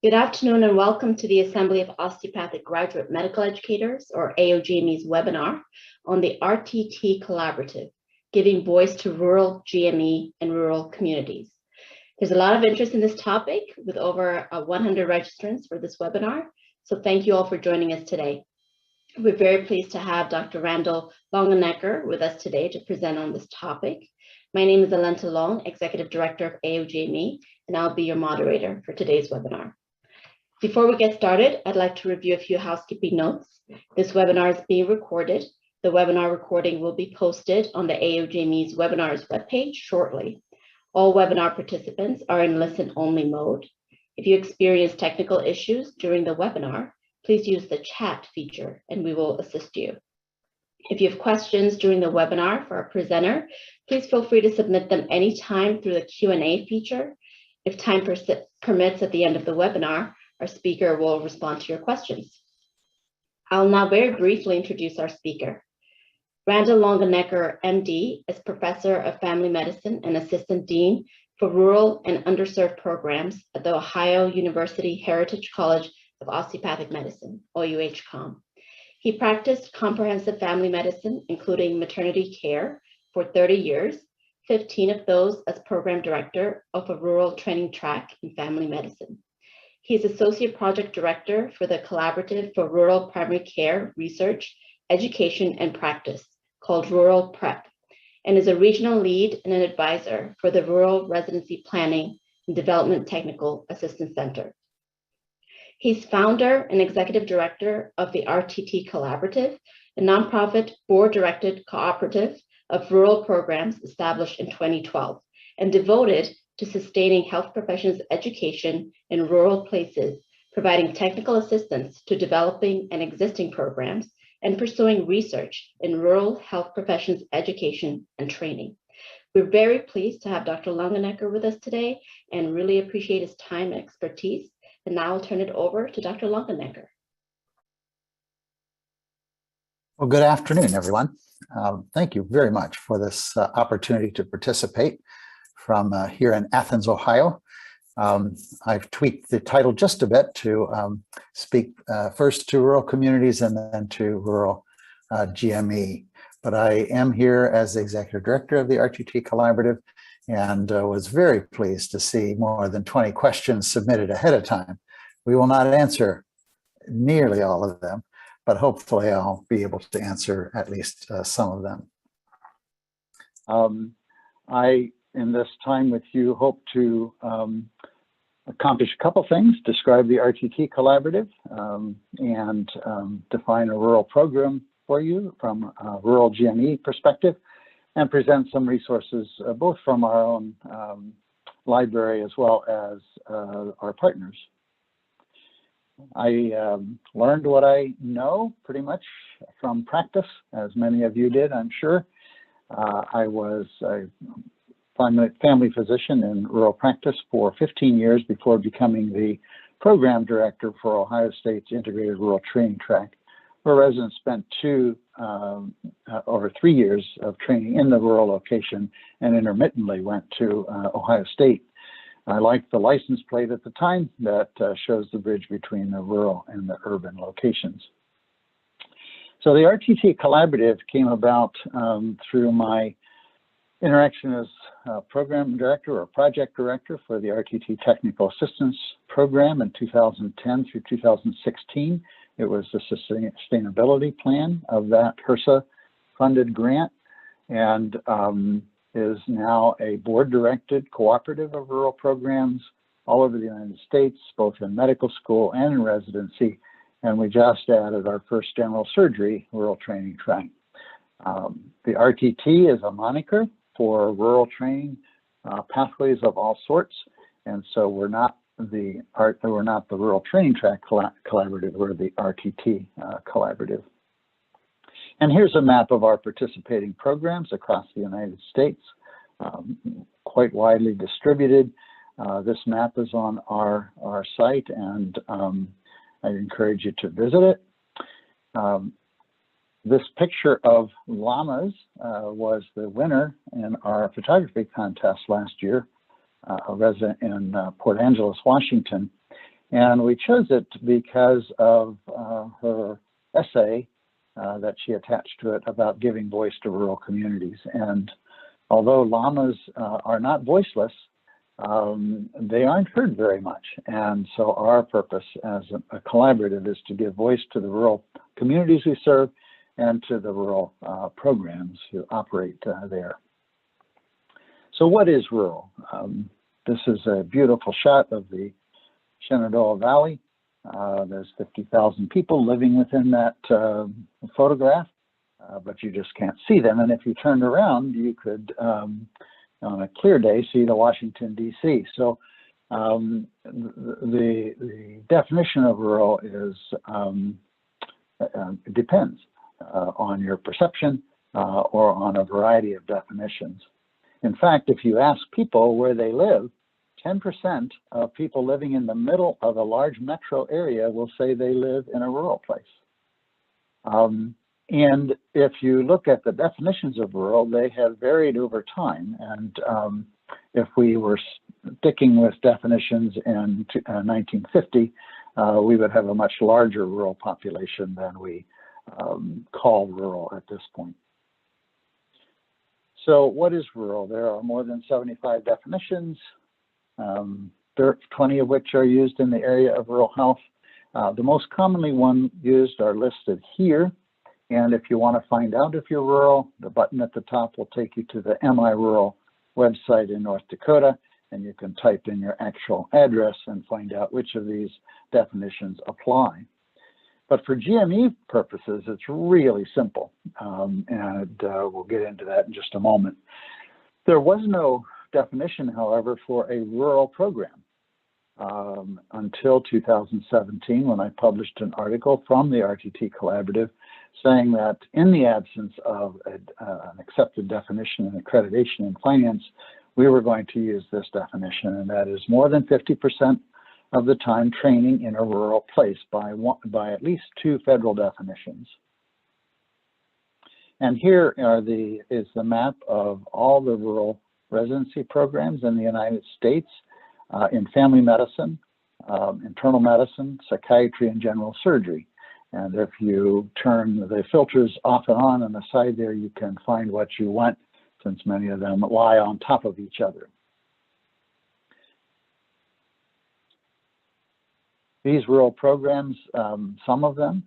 Good afternoon and welcome to the Assembly of Osteopathic Graduate Medical Educators, or AOGME's webinar on the RTT Collaborative, giving voice to rural GME and rural communities. There's a lot of interest in this topic with over 100 registrants for this webinar, so thank you all for joining us today. We're very pleased to have Dr. Randall Longenecker with us today to present on this topic. My name is Alenta Long, Executive Director of AOGME, and I'll be your moderator for today's webinar. Before we get started, I'd like to review a few housekeeping notes. This webinar is being recorded. The webinar recording will be posted on the AOGME's webinars webpage shortly. All webinar participants are in listen-only mode. If you experience technical issues during the webinar, please use the chat feature and we will assist you. If you have questions during the webinar for our presenter, please feel free to submit them anytime through the Q&A feature. If time permits at the end of the webinar, our speaker will respond to your questions. I'll now very briefly introduce our speaker. Randall Longenecker, MD, is Professor of Family Medicine and Assistant Dean for Rural and Underserved Programs at the Ohio University Heritage College of Osteopathic Medicine, OUHCOM. He practiced comprehensive family medicine, including maternity care, for 30 years, 15 of those as Program Director of a rural training track in family medicine. He is Associate Project Director for the Collaborative for Rural Primary Care Research, Education, and Practice, called Rural PrEP, and is a regional lead and an advisor for the Rural Residency Planning and Development Technical Assistance Center. He's founder and executive director of the RTT Collaborative, a nonprofit board-directed cooperative of rural programs established in 2012 and devoted to sustaining health professions education in rural places, providing technical assistance to developing and existing programs, and pursuing research in rural health professions education and training. We're very pleased to have Dr. Longenecker with us today and really appreciate his time and expertise. And now I'll turn it over to Dr. Longenecker. Well, good afternoon, everyone. Thank you very much for this opportunity to participate from here in Athens, Ohio. I've tweaked the title just a bit to speak first to rural communities and then to rural GME. But I am here as the Executive Director of the RTT Collaborative and was very pleased to see more than 20 questions submitted ahead of time. We will not answer nearly all of them, but hopefully I'll be able to answer at least some of them. In this time with you, hope to accomplish a couple things: describe the RTT Collaborative and define a rural program for you from a rural GME perspective, and present some resources both from our own library as well as our partners. I learned what I know pretty much from practice, as many of you did, I'm sure. I was a family physician in rural practice for 15 years before becoming the program director for Ohio State's Integrated Rural Training Track, where residents spent over 3 years of training in the rural location and intermittently went to Ohio State. I liked the license plate at the time that shows the bridge between the rural and the urban locations. So the RTT Collaborative came about through my interaction as program director or project director for the RTT Technical Assistance Program in 2010 through 2016. It was the sustainability plan of that HRSA-funded grant, and is now a board-directed cooperative of rural programs all over the United States, both in medical school and in residency. And we just added our first general surgery rural training track. The RTT is a moniker for rural training pathways of all sorts, and so we're not the Rural Training Track Collaborative, we're the RTT Collaborative. And here's a map of our participating programs across the United States, quite widely distributed. This map is on our site, and I encourage you to visit it. This picture of llamas was the winner in our photography contest last year, a resident in Port Angeles, Washington. And we chose it because of her essay that she attached to it about giving voice to rural communities. And although llamas are not voiceless, they aren't heard very much. And so our purpose as a collaborative is to give voice to the rural communities we serve and to the rural programs who operate there. So what is rural? This is a beautiful shot of the Shenandoah Valley. There's 50,000 people living within that photograph, but you just can't see them. And if you turned around, you could, on a clear day, see the Washington, D.C. So the definition of rural is depends on your perception or on a variety of definitions. In fact, if you ask people where they live, 10% of people living in the middle of a large metro area will say they live in a rural place. And if you look at the definitions of rural, they have varied over time. And if we were sticking with definitions in 1950, we would have a much larger rural population than we call rural at this point. So what is rural? There are more than 75 definitions, 20 of which are used in the area of rural health. The most commonly used are listed here. And if you want to find out if you're rural, the button at the top will take you to the MI Rural website in North Dakota, and you can type in your actual address and find out which of these definitions apply. But for GME purposes, it's really simple, and we'll get into that in just a moment. There was no definition, however, for a rural program until 2017, when I published an article from the RTT Collaborative saying that in the absence of an accepted definition and accreditation in finance, we were going to use this definition, and that is more than 50% of the time training in a rural place by at least 2 federal definitions. And here is the map of all the rural residency programs in the United States in family medicine, internal medicine, psychiatry, and general surgery. And if you turn the filters off and on the side there, you can find what you want, since many of them lie on top of each other. These rural programs, some of them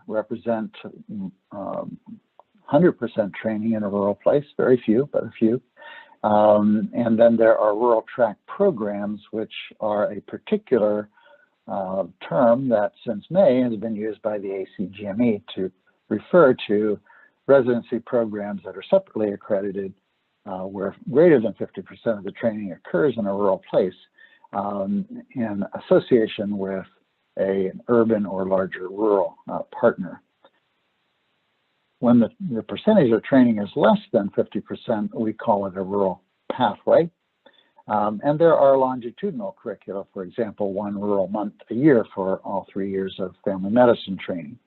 represent 100% training in a rural place, very few, but a few. And then there are rural track programs, which are a particular term that since May has been used by the ACGME to refer to residency programs that are separately accredited, where greater than 50% of the training occurs in a rural place in association with an urban or larger rural partner. When the percentage of training is less than 50%, we call it a rural pathway. And there are longitudinal curricula, for example, 1 rural month a year for all 3 years of family medicine training.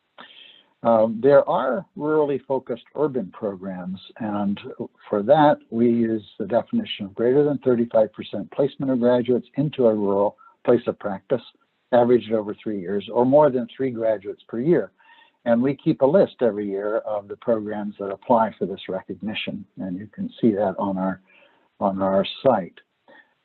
There are rurally focused urban programs, and for that, we use the definition of greater than 35% placement of graduates into a rural place of practice, averaged over 3 years, or more than 3 graduates per year. And we keep a list every year of the programs that apply for this recognition, and you can see that on our site.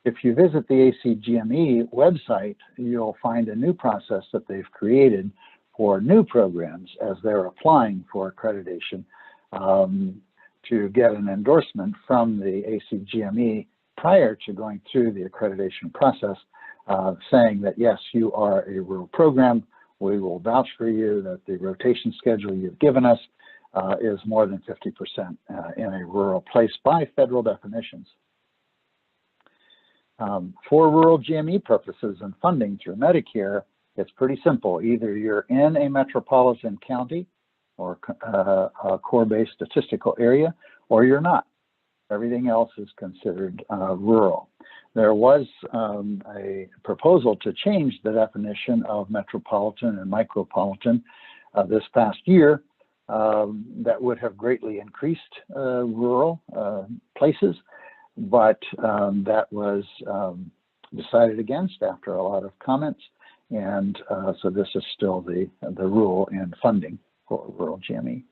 If you visit the ACGME website, you'll find a new process that they've created for new programs as they're applying for accreditation to get an endorsement from the ACGME prior to going through the accreditation process, saying that, yes, you are a rural program. We will vouch for you that the rotation schedule you've given us is more than 50% in a rural place by federal definitions. For rural GME purposes and funding through Medicare, it's pretty simple. Either you're in a metropolitan county or a core-based statistical area, or you're not. Everything else is considered rural. There was a proposal to change the definition of metropolitan and micropolitan this past year that would have greatly increased rural places, but that was decided against after a lot of comments. And so this is still the rule in funding for rural GME.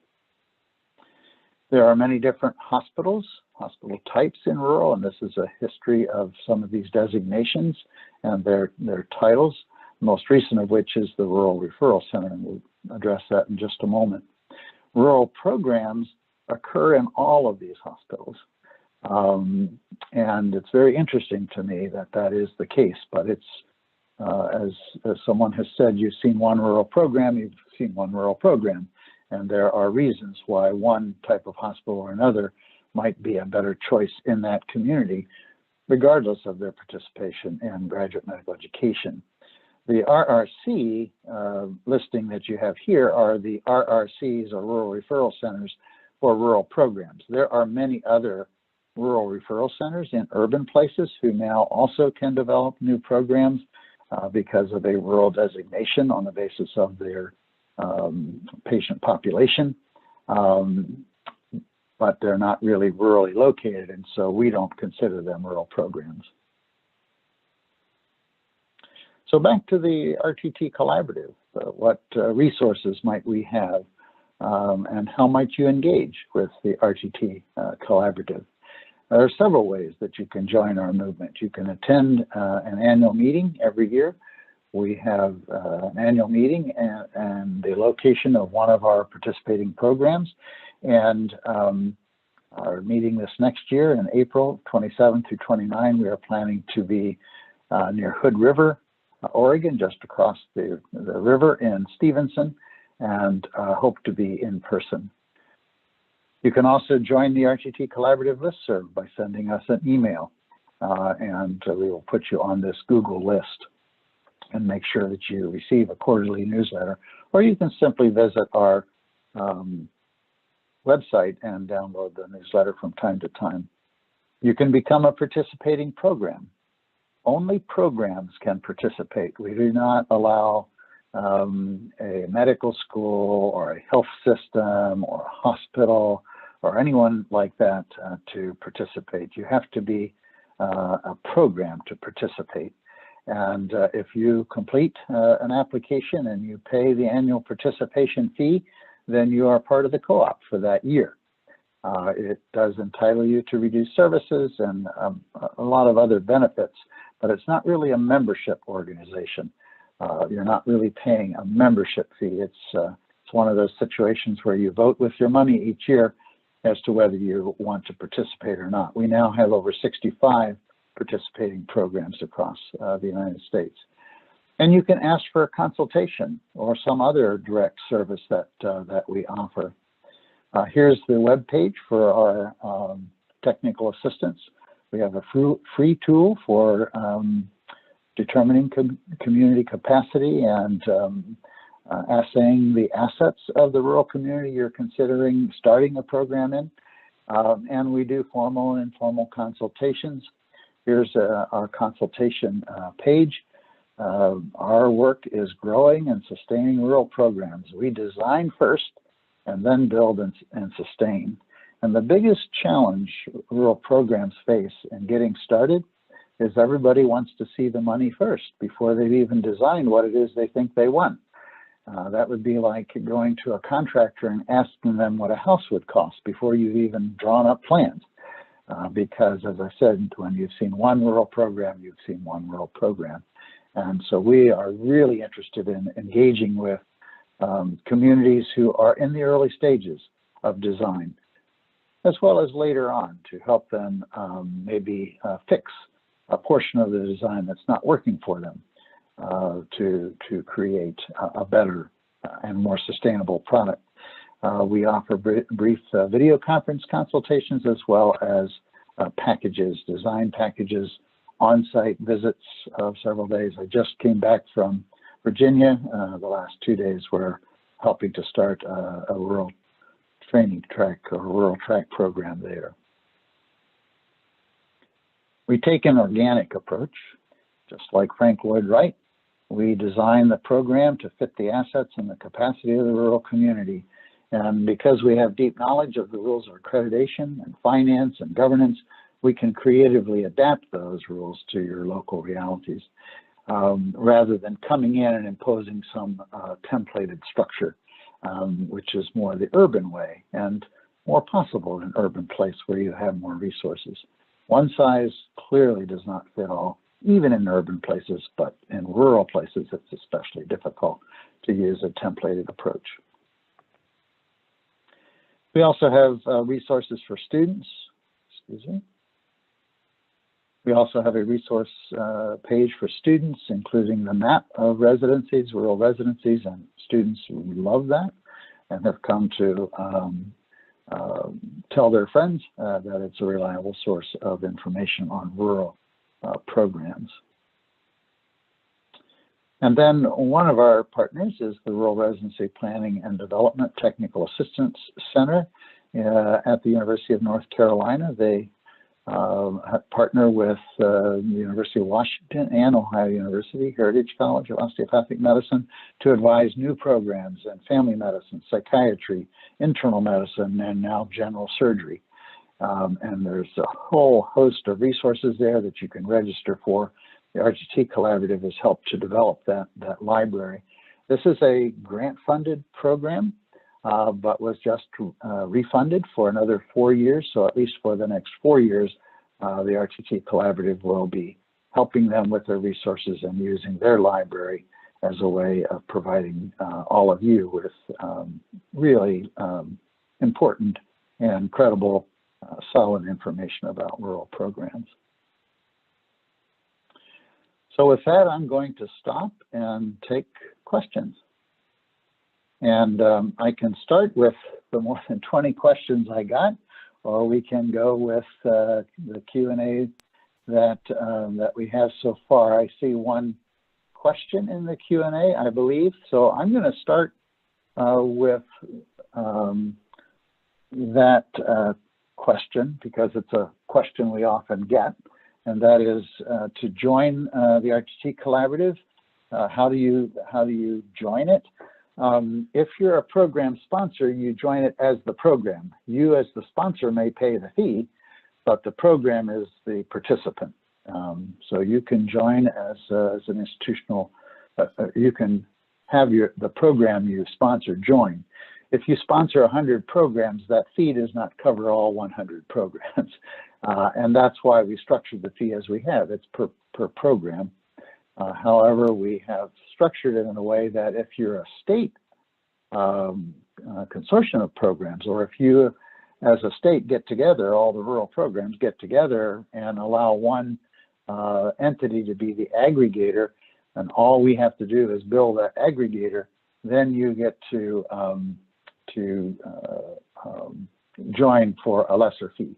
There are many different hospital types in rural, and this is a history of some of these designations and their titles, most recent of which is the Rural Referral Center, and we'll address that in just a moment. Rural programs occur in all of these hospitals, and it's very interesting to me that that is the case, but it's, as someone has said, you've seen one rural program, you've seen one rural program. And there are reasons why one type of hospital or another might be a better choice in that community, regardless of their participation in graduate medical education. The RRC listing that you have here are the RRCs, or Rural Referral Centers, for rural programs. There are many other rural referral centers in urban places who now also can develop new programs because of a rural designation on the basis of their patient population, but they're not really rurally located, and so we don't consider them rural programs. So back to the RTT Collaborative, what resources might we have, and how might you engage with the RTT Collaborative? There are several ways that you can join our movement. You can attend an annual meeting every year. We have an annual meeting and the location of one of our participating programs. And our meeting this next year in April 27 through 29, we are planning to be near Hood River, Oregon, just across the river in Stevenson, and hope to be in person. You can also join the RTT Collaborative listserv by sending us an email, and we will put you on this Google list and make sure that you receive a quarterly newsletter, or you can simply visit our website and download the newsletter from time to time. You can become a participating program. Only programs can participate. We do not allow a medical school or a health system or a hospital or anyone like that to participate. You have to be a program to participate. And if you complete an application and you pay the annual participation fee, then you are part of the co-op for that year. It does entitle you to reduced services and a lot of other benefits, but it's not really a membership organization. You're not really paying a membership fee. It's one of those situations where you vote with your money each year as to whether you want to participate or not. We now have over 65 participating programs across the United States. And you can ask for a consultation or some other direct service that we offer. Here's the web page for our technical assistance. We have a free tool for determining community capacity and assaying the assets of the rural community you're considering starting a program in. And we do formal and informal consultations. Here's our consultation page. Our work is growing and sustaining rural programs. We design first and then build and sustain. And the biggest challenge rural programs face in getting started is everybody wants to see the money first before they've even designed what it is they think they want. That would be like going to a contractor and asking them what a house would cost before you've even drawn up plans. Because, as I said, when you've seen one rural program, you've seen one rural program. And so we are really interested in engaging with communities who are in the early stages of design, as well as later on to help them maybe fix a portion of the design that's not working for them to create a better and more sustainable product. We offer brief video conference consultations as well as packages, design packages, on-site visits of several days. I just came back from Virginia. The last 2 days we're helping to start a rural training track or rural track program there. We take an organic approach, just like Frank Lloyd Wright. We design the program to fit the assets and the capacity of the rural community. And because we have deep knowledge of the rules of accreditation and finance and governance, we can creatively adapt those rules to your local realities. rather than coming in and imposing some templated structure, which is more the urban way and more possible in an urban place where you have more resources. One size clearly does not fit all, even in urban places, but in rural places, it's especially difficult to use a templated approach. We also have resources for students. Excuse me. We also have a resource page for students, including the map of residencies, rural residencies, and students love that and have come to tell their friends that it's a reliable source of information on rural programs. And then one of our partners is the Rural Residency Planning and Development Technical Assistance Center at the University of North Carolina. They partner with the University of Washington and Ohio University, Heritage College of Osteopathic Medicine, to advise new programs in family medicine, psychiatry, internal medicine, and now general surgery. And there's a whole host of resources there that you can register for. The RTT Collaborative has helped to develop that library. This is a grant-funded program, but was just refunded for another 4 years. So at least for the next 4 years, the RTT Collaborative will be helping them with their resources and using their library as a way of providing all of you with really important and credible, solid information about rural programs. So with that, I'm going to stop and take questions. And I can start with the more than 20 questions I got, or we can go with the Q&A that we have so far. I see one question in the Q&A, I believe. So I'm going to start with that question, because it's a question we often get, and that is to join the RTT Collaborative. How do you join it? If you're a program sponsor, you join it as the program. You as the sponsor may pay the fee, but the program is the participant. So you can join as an institutional, you can have the program you sponsor join. If you sponsor 100 programs, that fee does not cover all 100 programs. And that's why we structured the fee as we have. It's per program. However, we have structured it in a way that if you're a state consortium of programs, or if you as a state get together, all the rural programs get together and allow one entity to be the aggregator, and all we have to do is build that aggregator, then you get to join for a lesser fee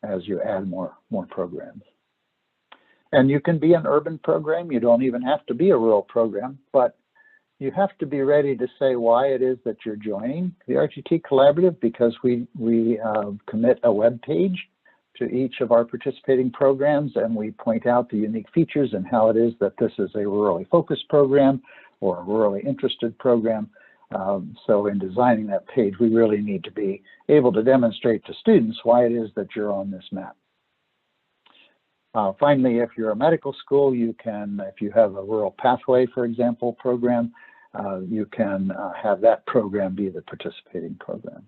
as you add more programs. And you can be an urban program. You don't even have to be a rural program, but you have to be ready to say why it is that you're joining the RTT Collaborative, because we commit a web page to each of our participating programs, and we point out the unique features and how it is that this is a rurally focused program or a rurally interested program. So in designing that page, we really need to be able to demonstrate to students why it is that you're on this map. Finally, if you're a medical school, you can, if you have a rural pathway, for example, program, you can have that program be the participating program.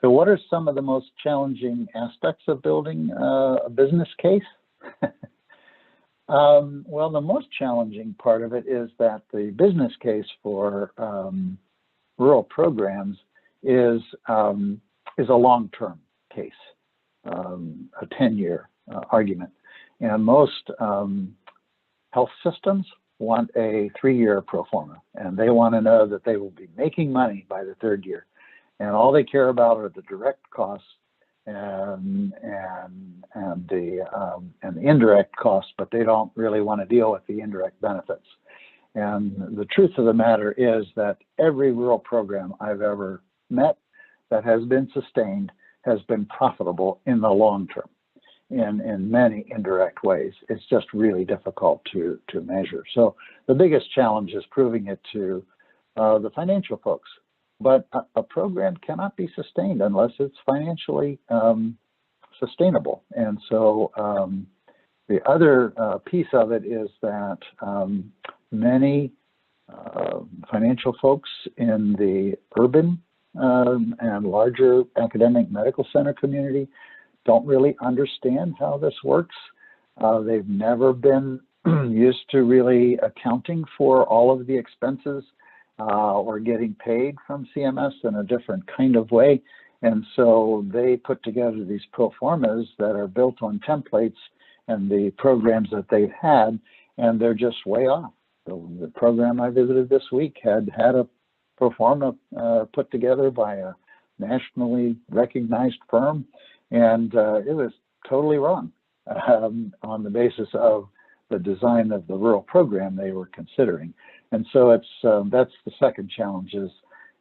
So what are some of the most challenging aspects of building a business case? Well, the most challenging part of it is that the business case for rural programs is a long-term case, a 10-year argument. And most health systems want a 3-year pro forma, and they want to know that they will be making money by the 3rd year. And all they care about are the direct costs and the indirect costs, but they don't really want to deal with the indirect benefits. And the truth of the matter is that every rural program I've ever met that has been sustained has been profitable in the long term in many indirect ways. It's just really difficult to measure. So the biggest challenge is proving it to the financial folks. But a program cannot be sustained unless it's financially sustainable. And so the other piece of it is that many financial folks in the urban and larger academic medical center community don't really understand how this works. They've never been used to really accounting for all of the expenses or getting paid from CMS in a different kind of way. And so they put together these pro formas that are built on templates and the programs that they've had, and they're just way off. The program I visited this week had a pro forma put together by a nationally recognized firm, and it was totally wrong on the basis of the design of the rural program they were considering. And so it's that's the second challenge is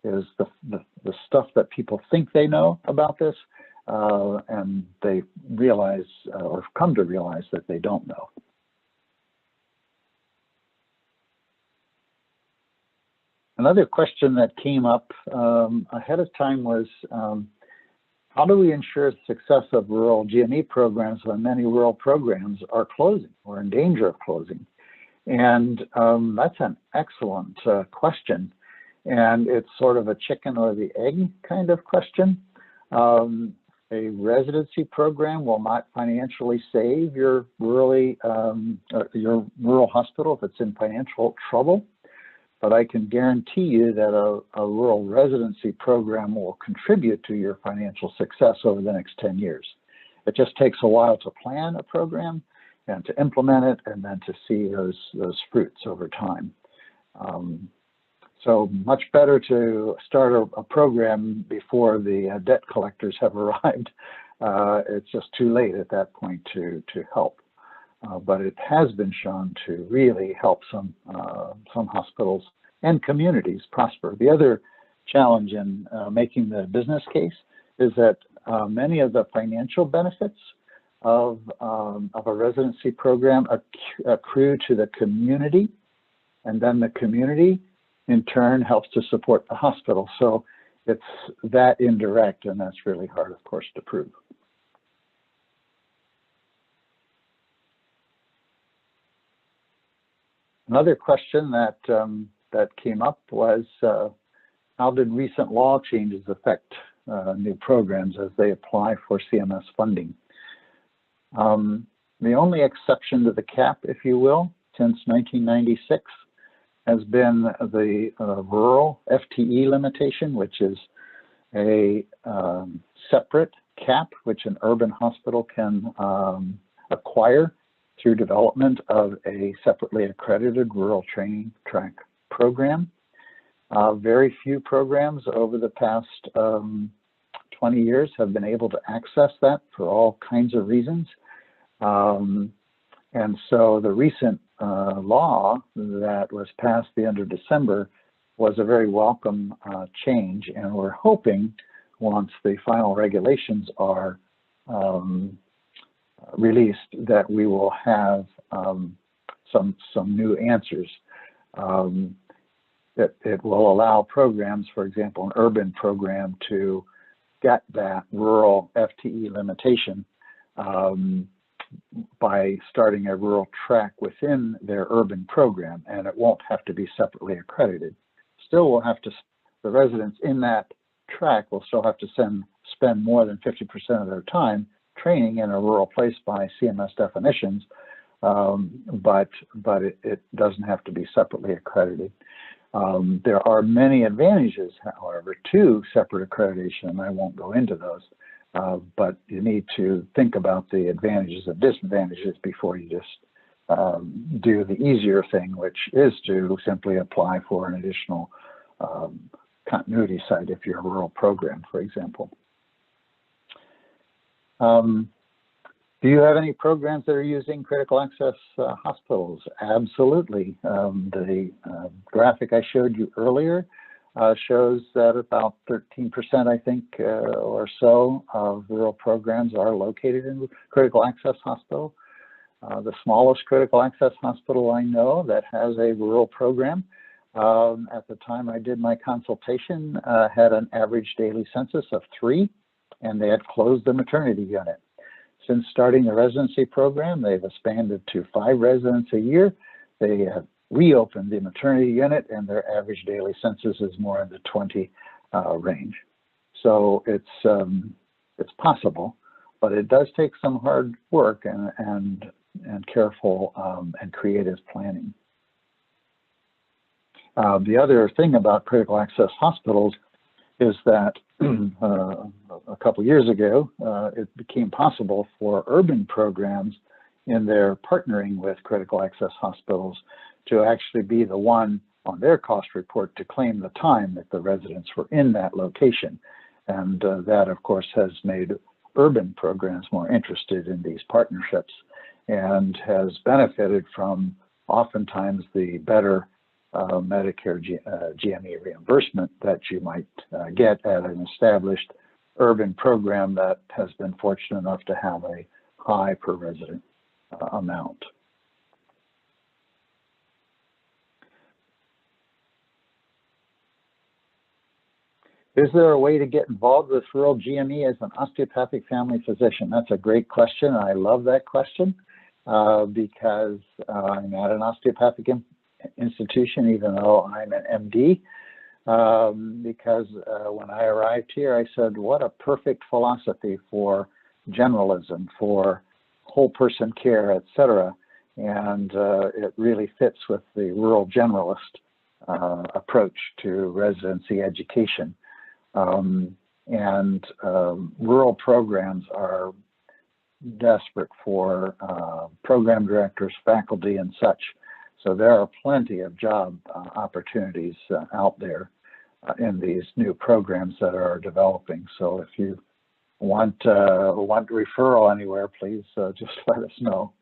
the stuff that people think they know about this, and they realize or come to realize that they don't know. Another question that came up ahead of time was, how do we ensure the success of rural GME programs when many rural programs are closing or in danger of closing? And that's an excellent question. And it's sort of a chicken or the egg kind of question. A residency program will not financially save your rural hospital if it's in financial trouble. But I can guarantee you that a rural residency program will contribute to your financial success over the next 10 years. It just takes a while to plan a program and to implement it and then to see those fruits over time. So much better to start a program before the debt collectors have arrived. It's just too late at that point to help. But it has been shown to really help some hospitals and communities prosper. The other challenge in making the business case is that many of the financial benefits of a residency program accrue to the community, and then the community in turn helps to support the hospital. So it's that indirect, and that's really hard, of course, to prove. Another question that came up was, how did recent law changes affect new programs as they apply for CMS funding? The only exception to the cap, if you will, since 1996 has been the rural FTE limitation, which is a separate cap which an urban hospital can acquire through development of a separately accredited rural training track program. Very few programs over the past 20 years have been able to access that for all kinds of reasons. And so the recent law that was passed the end of December was a very welcome change, and we're hoping once the final regulations are released that we will have some new answers. It will allow programs, for example, an urban program, to get that rural FTE limitation by starting a rural track within their urban program, and it won't have to be separately accredited. Still, we'll have to, the residents in that track will still have to spend more than 50% of their time training in a rural place by CMS definitions, but it doesn't have to be separately accredited. There are many advantages, however, to separate accreditation, and I won't go into those, but you need to think about the advantages and disadvantages before you just do the easier thing, which is to simply apply for an additional continuity site if you're a rural program, for example. Do you have any programs that are using critical access hospitals? Absolutely. The graphic I showed you earlier shows that about 13%, I think, or so of rural programs are located in critical access hospital. The smallest critical access hospital I know that has a rural program, at the time I did my consultation, had an average daily census of 3, and they had closed the maternity unit. Since starting the residency program, they've expanded to 5 residents a year. They have reopened the maternity unit, and their average daily census is more in the 20 range. So it's possible, but it does take some hard work and careful and creative planning. The other thing about critical access hospitals is that a couple years ago, it became possible for urban programs in their partnering with critical access hospitals to actually be the one on their cost report to claim the time that the residents were in that location. And that, of course, has made urban programs more interested in these partnerships and has benefited from oftentimes the better Medicare GME reimbursement that you might get at an established urban program that has been fortunate enough to have a high per resident amount. Is there a way to get involved with rural GME as an osteopathic family physician? That's a great question. I love that question because I'm at an osteopathic institution, even though I'm an MD, because when I arrived here, I said, what a perfect philosophy for generalism, for whole person care, etc. And it really fits with the rural generalist approach to residency education. Rural programs are desperate for program directors, faculty, and such. So there are plenty of job opportunities out there in these new programs that are developing. So if you want referral anywhere, please just let us know.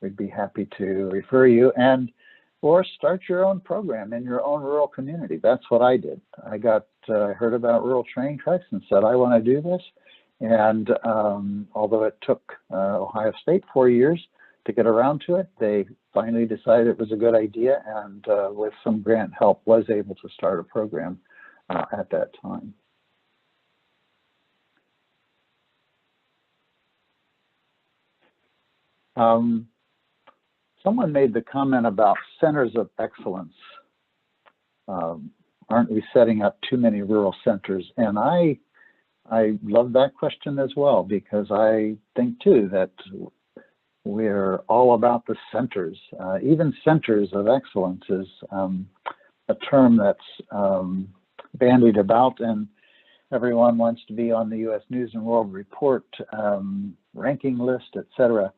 We'd be happy to refer you or start your own program in your own rural community. That's what I did. I heard about rural training tracks and said, I want to do this. And although it took Ohio State 4 years to get around to it, they finally decided it was a good idea, and with some grant help was able to start a program at that time. Someone made the comment about centers of excellence. Aren't we setting up too many rural centers? And I love that question as well, because I think too that we're all about the centers. Even centers of excellence is a term that's bandied about, and everyone wants to be on the U.S. News and World Report ranking list, etc.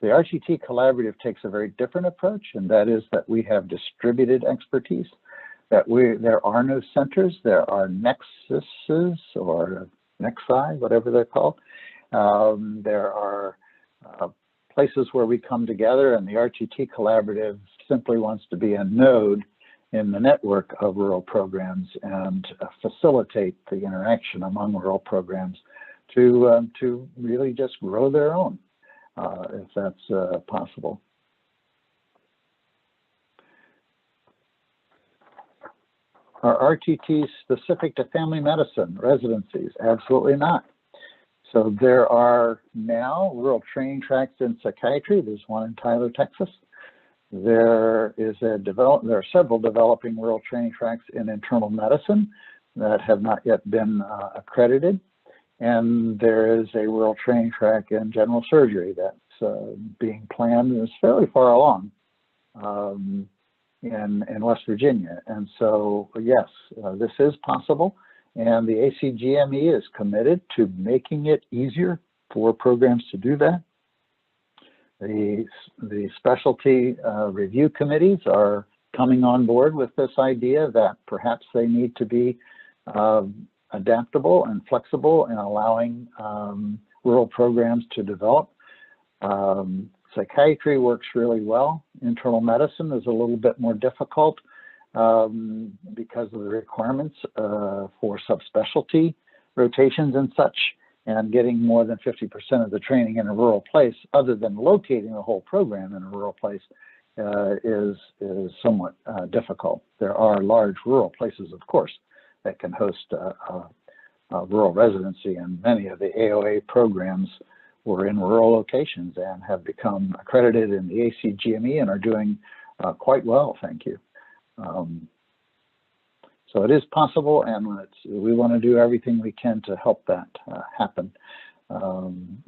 The RTT Collaborative takes a very different approach, and that is that we have distributed expertise, that there are no centers, there are nexuses or nexi, whatever they're called. There are places where we come together, and the RTT Collaborative simply wants to be a node in the network of rural programs and facilitate the interaction among rural programs to really just grow their own, if that's possible. Are RTTs specific to family medicine residencies? Absolutely not. So there are now rural training tracks in psychiatry. There's one in Tyler, Texas. There are several developing rural training tracks in internal medicine that have not yet been accredited. And there is a rural training track in general surgery that's being planned and is fairly far along in West Virginia. And so, yes, this is possible. And the ACGME is committed to making it easier for programs to do that. The specialty review committees are coming on board with this idea that perhaps they need to be adaptable and flexible in allowing rural programs to develop. Psychiatry works really well. Internal medicine is a little bit more difficult because of the requirements for subspecialty rotations and such, and getting more than 50% of the training in a rural place, other than locating a whole program in a rural place, is somewhat difficult. There are large rural places, of course, that can host a rural residency, and many of the AOA programs were in rural locations and have become accredited in the GME and are doing quite well, thank you. So it is possible, and we want to do everything we can to help that happen,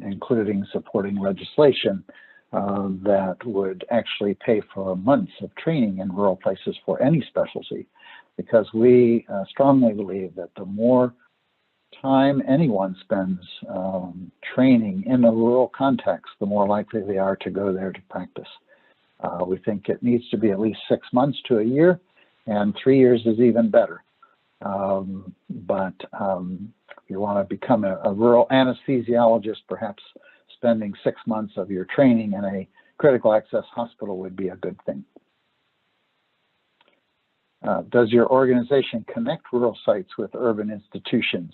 including supporting legislation that would actually pay for months of training in rural places for any specialty, because we strongly believe that the more time anyone spends training in a rural context, the more likely they are to go there to practice. We think it needs to be at least 6 months to a year, and 3 years is even better. You want to become a rural anesthesiologist, perhaps spending 6 months of your training in a critical access hospital would be a good thing. Does your organization connect rural sites with urban institutions?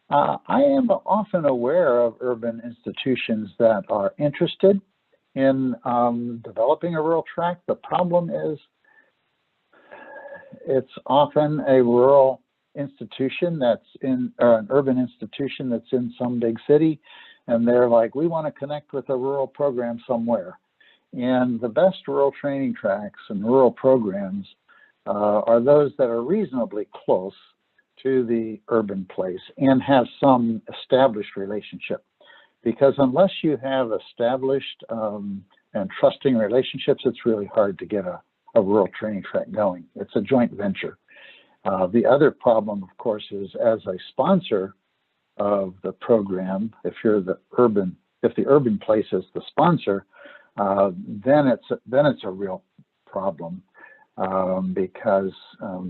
I am often aware of urban institutions that are interested in developing a rural track. The problem is it's often a rural institution that's in, or an urban institution that's in some big city, and they're like, we want to connect with a rural program somewhere. And the best rural training tracks and rural programs are those that are reasonably close to the urban place and have some established relationship. Because unless you have established and trusting relationships, it's really hard to get a rural training track going. It's a joint venture. The other problem, of course, is as a sponsor of the program, if the urban place is the sponsor, then it's a real problem, because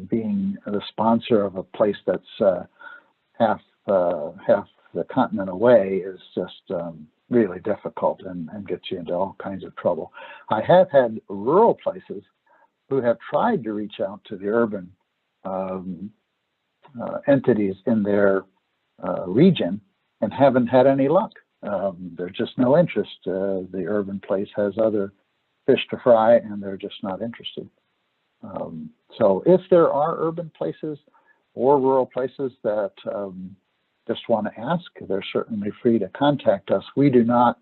being the sponsor of a place that's half the continent away is just really difficult and gets you into all kinds of trouble. I have had rural places who have tried to reach out to the urban entities in their region and haven't had any luck. There's just no interest. The urban place has other fish to fry, and they're just not interested. So if there are urban places or rural places that just want to ask, they're certainly free to contact us. We do not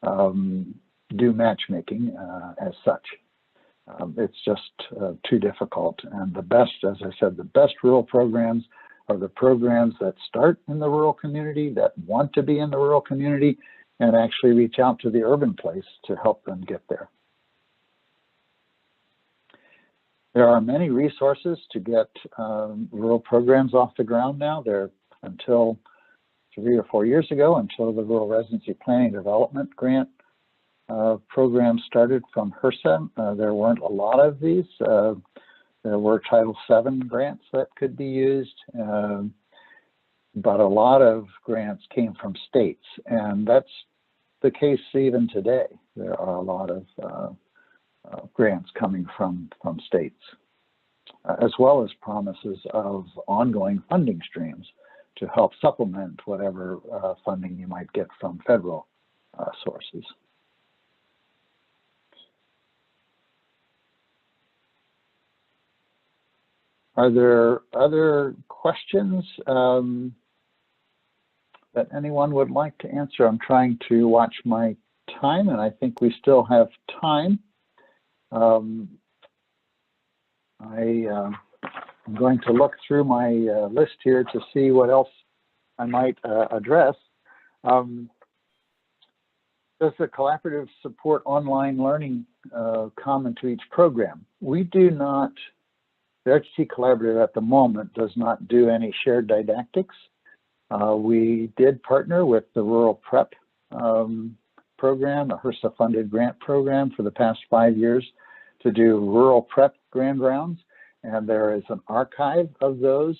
do matchmaking as such. It's just too difficult. And the best, as I said, the best rural programs are the programs that start in the rural community, that want to be in the rural community, and actually reach out to the urban place to help them get there. There are many resources to get rural programs off the ground now. There, until 3 or 4 years ago, until the Rural Residency Planning Development Grant program started from HRSA, there weren't a lot of these. There were Title VII grants that could be used, but a lot of grants came from states, and that's the case even today. There are a lot of grants coming from states, as well as promises of ongoing funding streams to help supplement whatever funding you might get from federal sources. Are there other questions that anyone would like to answer? I'm trying to watch my time, and I think we still have time. I'm going to look through my list here to see what else I might address. Does the collaborative support online learning common to each program? We do not. The RTT Collaborative at the moment does not do any shared didactics. We did partner with the Rural Prep program, a HRSA-funded grant program for the past 5 years to do Rural Prep grand rounds. And there is an archive of those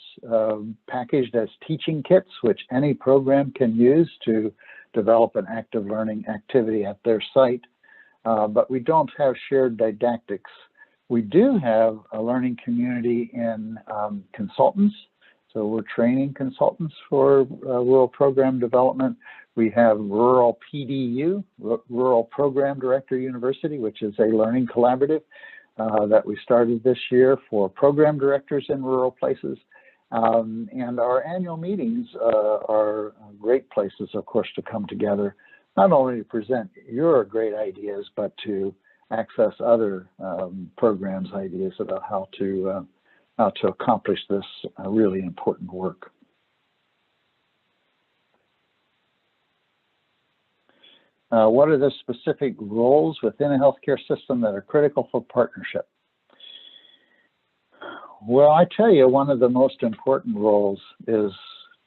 packaged as teaching kits, which any program can use to develop an active learning activity at their site. But we don't have shared didactics. We do have a learning community in consultants. So we're training consultants for rural program development. We have Rural PDU, Rural Program Director University, which is a learning collaborative that we started this year for program directors in rural places. And our annual meetings are great places, of course, to come together not only to present your great ideas, but to access other programs' ideas about how to accomplish this really important work. What are the specific roles within a healthcare system that are critical for partnership? Well, I tell you, one of the most important roles is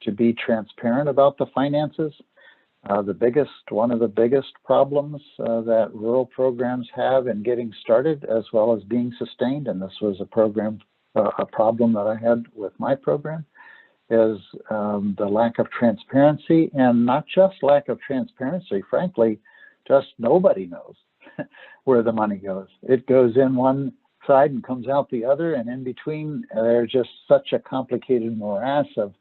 to be transparent about the finances. One of the biggest problems that rural programs have in getting started as well as being sustained, and this was a problem that I had with my program, is the lack of transparency, and not just lack of transparency, frankly, just nobody knows where the money goes. It goes in one side and comes out the other, and in between, there's just such a complicated morass of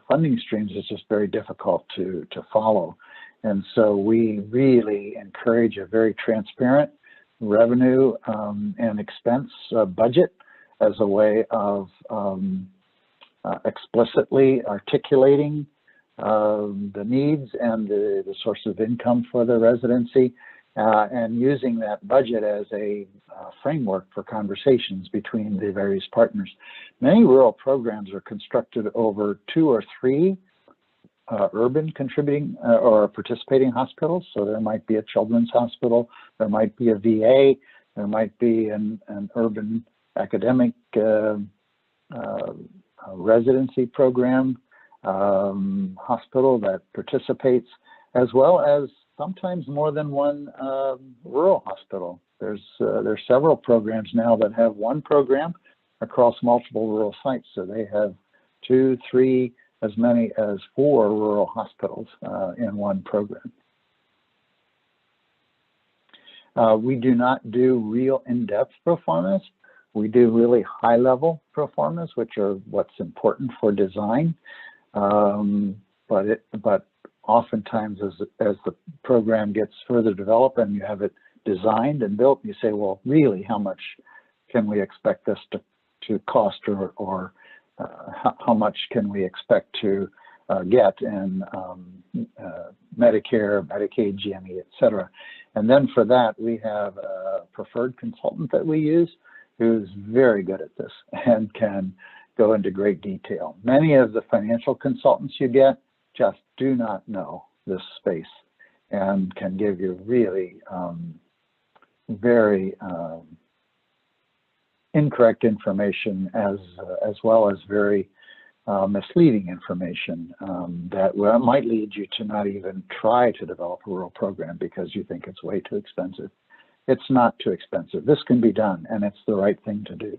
funding streams. It's just very difficult to follow. And so we really encourage a very transparent revenue and expense budget as a way of explicitly articulating the needs and the source of income for the residency, and using that budget as a framework for conversations between the various partners. Many rural programs are constructed over 2 or 3 urban contributing or participating hospitals. So there might be a children's hospital, there might be a VA, there might be an urban academic residency program hospital that participates, as well as sometimes more than one rural hospital. There's several programs now that have one program across multiple rural sites. So they have 2, 3, as many as 4 rural hospitals in one program. We do not do real in-depth proformas. We do really high-level proformas, which are what's important for design. But oftentimes, as the program gets further developed and you have it designed and built, you say, well, really, how much can we expect this to cost, or how much can we expect to get in Medicare, Medicaid, GME, et cetera. And then for that, we have a preferred consultant that we use who's very good at this and can go into great detail. Many of the financial consultants you get just do not know this space and can give you really very incorrect information, as well as very misleading information that might lead you to not even try to develop a rural program because you think it's way too expensive. It's not too expensive. This can be done, and it's the right thing to do.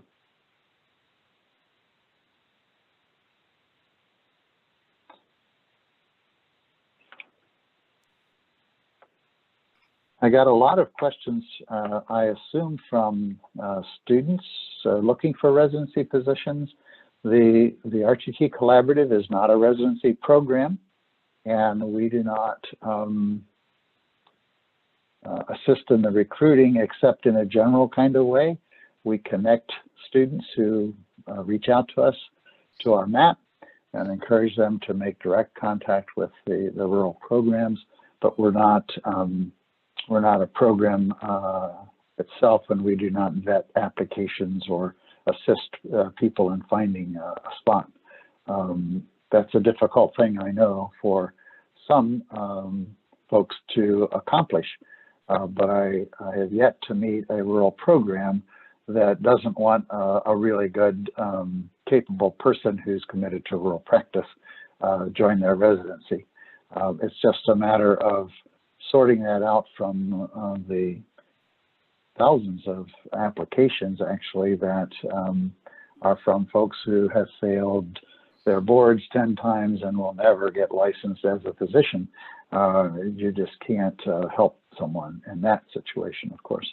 I got a lot of questions, I assume, from students looking for residency positions. The RTT Collaborative is not a residency program, and we do not assist in the recruiting except in a general kind of way. We connect students who reach out to us to our map and encourage them to make direct contact with the rural programs, but we're not a program itself, and we do not vet applications or assist people in finding a spot. That's a difficult thing, I know, for some folks to accomplish, but I have yet to meet a rural program that doesn't want a really good, capable person who's committed to rural practice join their residency. It's just a matter of sorting that out from the thousands of applications, actually, that are from folks who have failed their boards 10 times and will never get licensed as a physician. You just can't help someone in that situation, of course.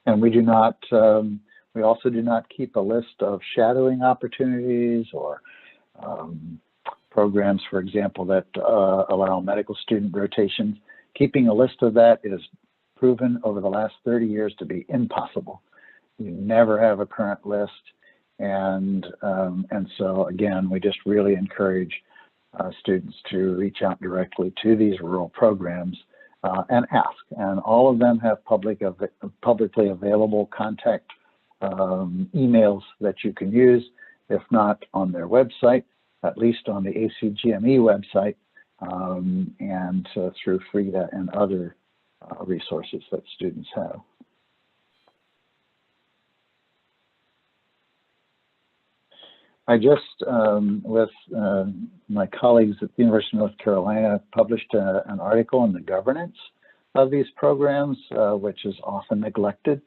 And we do not, we also do not keep a list of shadowing opportunities or programs, for example, that allow medical student rotations. Keeping a list of that is proven over the last 30 years to be impossible. You never have a current list, and so again, we just really encourage students to reach out directly to these rural programs and ask. And all of them have publicly available contact emails that you can use, if not on their website, at least on the ACGME website, and through FRIDA and other resources that students have. I just, with my colleagues at the University of North Carolina, published an article on the governance of these programs, which is often neglected.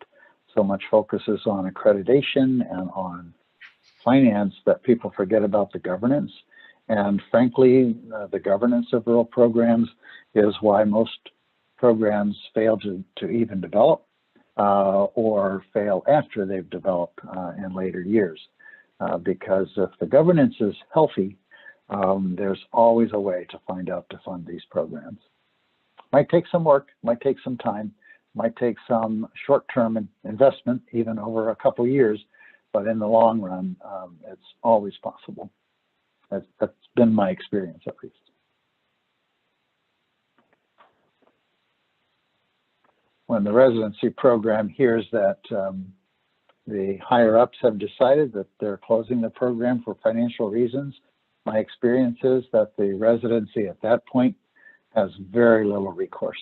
So much focuses on accreditation and on finance that people forget about the governance. And frankly, the governance of rural programs is why most programs fail to even develop or fail after they've developed in later years. Because if the governance is healthy, there's always a way to find out to fund these programs. Might take some work, might take some time, might take some short-term investment, even over a couple of years, but in the long run, it's always possible. That's been my experience, at least. When the residency program hears that the higher-ups have decided that they're closing the program for financial reasons, my experience is that the residency at that point has very little recourse.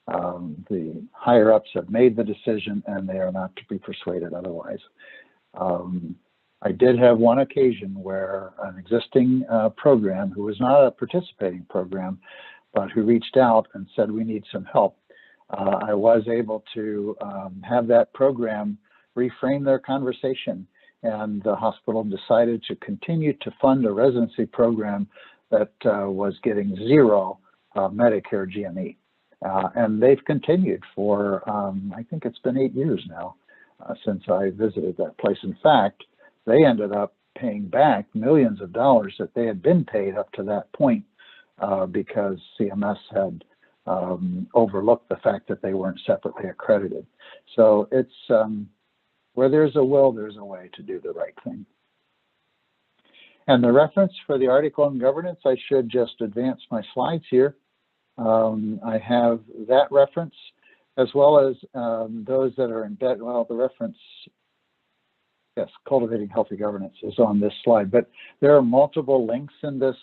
The higher-ups have made the decision and they are not to be persuaded otherwise. I did have one occasion where an existing program, who was not a participating program, but who reached out and said, we need some help. I was able to have that program reframe their conversation, and the hospital decided to continue to fund a residency program that was getting zero Medicare GME. And they've continued for, I think it's been 8 years now since I visited that place. In fact, they ended up paying back millions of dollars that they had been paid up to that point because CMS had overlooked the fact that they weren't separately accredited. So it's, where there's a will, there's a way to do the right thing. And the reference for the article on governance, I should just advance my slides here. I have that reference as well as those that are in bed. Well, the reference, yes, Cultivating Healthy Governance is on this slide, but there are multiple links in this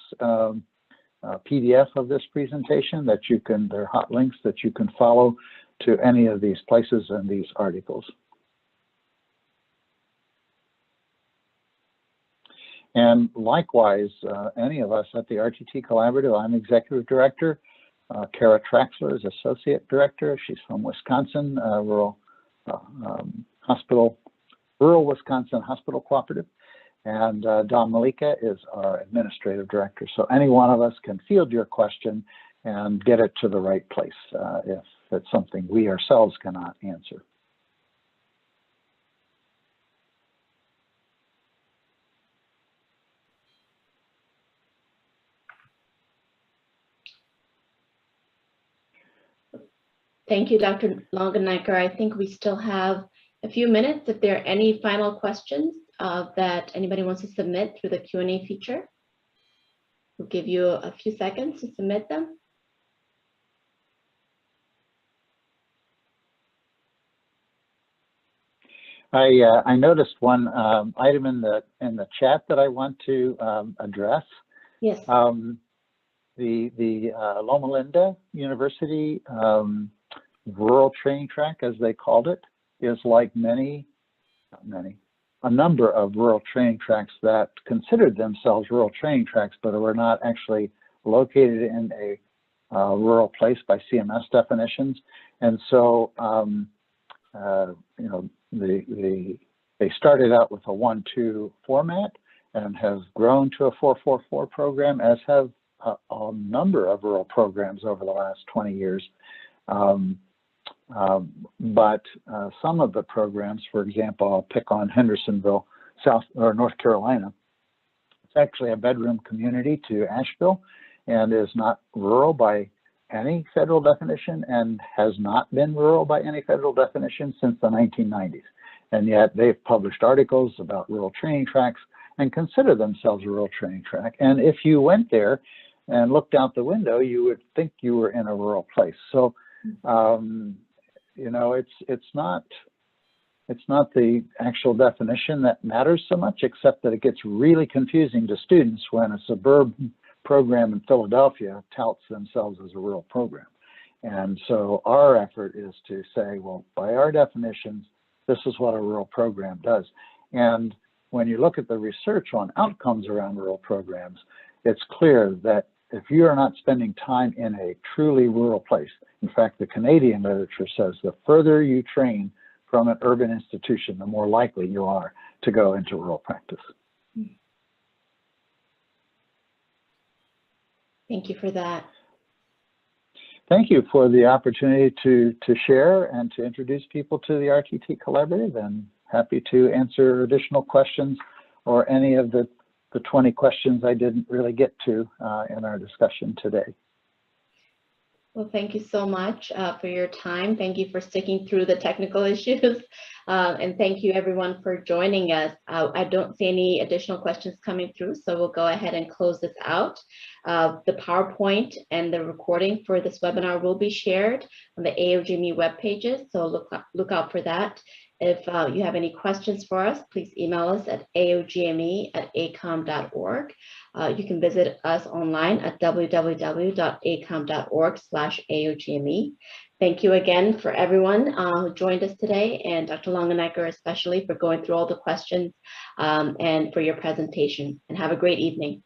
PDF of this presentation that you can, they're hot links that you can follow to any of these places and these articles. And likewise, any of us at the RTT Collaborative, I'm Executive Director. Kara Traxler is Associate Director. She's from Wisconsin, Rural Wisconsin Hospital Cooperative. And Don Malika is our Administrative Director. So any one of us can field your question and get it to the right place if it's something we ourselves cannot answer. Thank you, Dr. Longenecker. I think we still have a few minutes. If there are any final questions that anybody wants to submit through the Q&A feature, we'll give you a few seconds to submit them. I noticed one item in the chat that I want to address. Yes. The Loma Linda University rural training track, as they called it, is like a number of rural training tracks that considered themselves rural training tracks, but were not actually located in a rural place by CMS definitions. And so, you know, they started out with a 1-2 format and have grown to a 4-4-4 program, as have a number of rural programs over the last 20 years. But some of the programs, for example, I'll pick on Hendersonville, North Carolina. It's actually a bedroom community to Asheville and is not rural by any federal definition and has not been rural by any federal definition since the 1990s. And yet they've published articles about rural training tracks and consider themselves a rural training track. And if you went there and looked out the window, you would think you were in a rural place. So, you know, it's not the actual definition that matters so much, except that it gets really confusing to students when a suburban program in Philadelphia touts themselves as a rural program. And so our effort is to say, well, by our definitions, this is what a rural program does. And when you look at the research on outcomes around rural programs, it's clear that if you are not spending time in a truly rural place, in fact, the Canadian literature says the further you train from an urban institution, the more likely you are to go into rural practice. Thank you for that. Thank you for the opportunity to share and to introduce people to the RTT Collaborative, and happy to answer additional questions or any of the 20 questions I didn't really get to in our discussion today. Well, thank you so much for your time. Thank you for sticking through the technical issues. And thank you everyone for joining us. I don't see any additional questions coming through, so we'll go ahead and close this out. The PowerPoint and the recording for this webinar will be shared on the AOGME web pages, so look out for that. If you have any questions for us, please email us at aogme@acom.org. You can visit us online at www.acom.org/aogme. Thank you again for everyone who joined us today, and Dr. Longenecker especially for going through all the questions and for your presentation. And have a great evening.